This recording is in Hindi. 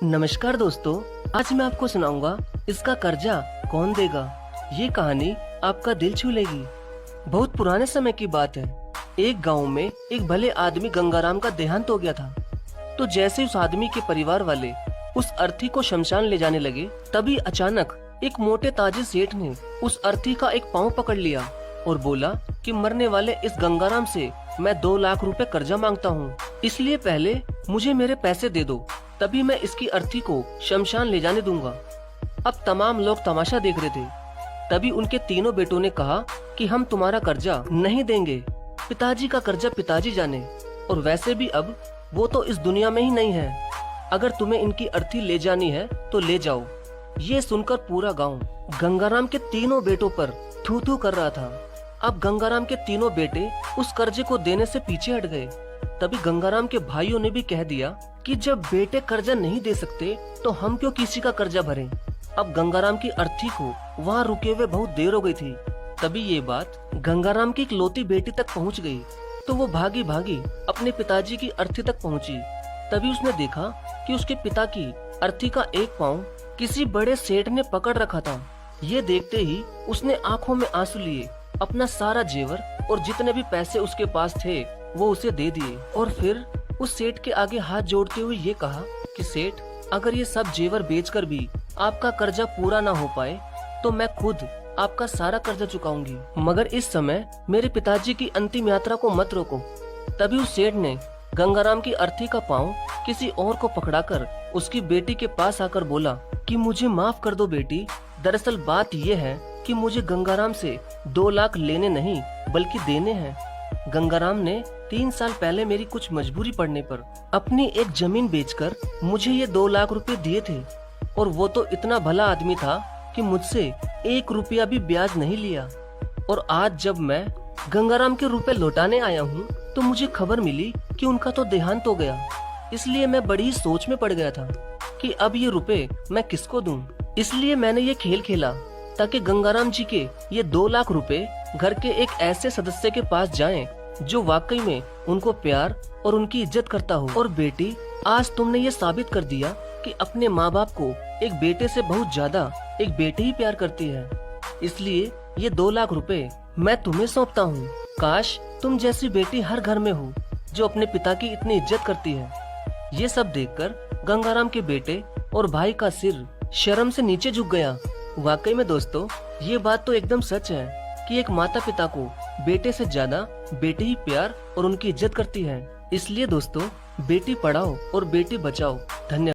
नमस्कार दोस्तों, आज मैं आपको सुनाऊंगा इसका कर्जा कौन देगा। ये कहानी आपका दिल छू लेगी। बहुत पुराने समय की बात है। एक गांव में एक भले आदमी गंगाराम का देहांत हो गया था। तो जैसे उस आदमी के परिवार वाले उस अर्थी को शमशान ले जाने लगे, तभी अचानक एक मोटे ताजिर सेठ ने उस अर्थी का एक पाँव पकड़ लिया और बोला कि मरने वाले इस गंगाराम से मैं 2 लाख रुपए कर्जा मांगता हूँ, इसलिए पहले मुझे मेरे पैसे दे दो, तभी मैं इसकी अर्थी को शमशान ले जाने दूंगा। अब तमाम लोग तमाशा देख रहे थे। तभी उनके तीनों बेटों ने कहा कि हम तुम्हारा कर्जा नहीं देंगे। पिताजी का कर्जा पिताजी जाने, और वैसे भी अब वो तो इस दुनिया में ही नहीं है। अगर तुम्हें इनकी अर्थी ले जानी है तो ले जाओ। ये सुनकर पूरा गांव गंगाराम के तीनों बेटों पर थू थू कर रहा था। अब गंगाराम के तीनों बेटे उस कर्जे को देने से पीछे हट गए। तभी गंगाराम के भाइयों ने भी कह दिया कि जब बेटे कर्जा नहीं दे सकते तो हम क्यों किसी का कर्जा भरें। अब गंगाराम की अर्थी को वहाँ रुके हुए बहुत देर हो गई थी। तभी ये बात गंगाराम की इकलौती बेटी तक पहुँच गई, तो वो भागी भागी अपने पिताजी की अर्थी तक पहुँची। तभी उसने देखा कि उसके पिता की अर्थी का एक पाँव किसी बड़े सेठ ने पकड़ रखा था। ये देखते ही उसने आंखों में आंसू लिए, अपना सारा जेवर और जितने भी पैसे उसके पास थे वो उसे दे दिए, और फिर उस सेठ के आगे हाथ जोड़ते हुए ये कहा कि सेठ, अगर ये सब जेवर बेचकर भी आपका कर्जा पूरा ना हो पाए तो मैं खुद आपका सारा कर्जा चुकाऊंगी, मगर इस समय मेरे पिताजी की अंतिम यात्रा को मत रोको। तभी उस सेठ ने गंगाराम की अर्थी का पाँव किसी और को पकड़ाकर उसकी बेटी के पास आकर बोला कि मुझे माफ कर दो बेटी, दरअसल बात यह है कि मुझे गंगाराम से 2 लाख लेने नहीं बल्कि देने हैं। गंगाराम ने 3 साल पहले मेरी कुछ मजबूरी पड़ने पर अपनी एक जमीन बेचकर मुझे ये 2 लाख रुपए दिए थे, और वो तो इतना भला आदमी था कि मुझसे 1 रुपया भी ब्याज नहीं लिया। और आज जब मैं गंगाराम के रुपए लौटाने आया हूँ तो मुझे खबर मिली कि उनका तो देहांत हो गया। इसलिए मैं बड़ी ही सोच में पड़ गया था कि अब ये रुपए मैं किसको दूं। इसलिए मैंने ये खेल खेला ताकि गंगाराम जी के ये 2 लाख रुपए घर के एक ऐसे सदस्य के पास जाएं जो वाकई में उनको प्यार और उनकी इज्जत करता हो। और बेटी, आज तुमने ये साबित कर दिया कि अपने माँ बाप को एक बेटे से बहुत ज्यादा एक बेटी ही प्यार करती है। इसलिए ये 2 लाख रुपए मैं तुम्हें सौंपता हूँ। काश तुम जैसी बेटी हर घर में हो जो अपने पिता की इतनी इज्जत करती है। ये सब देखकर गंगाराम के बेटे और भाई का सिर शर्म से नीचे झुक गया। वाकई में दोस्तों, ये बात तो एकदम सच है कि एक माता पिता को बेटे से ज्यादा बेटी ही प्यार और उनकी इज्जत करती है। इसलिए दोस्तों, बेटी पढ़ाओ और बेटी बचाओ। धन्यवाद।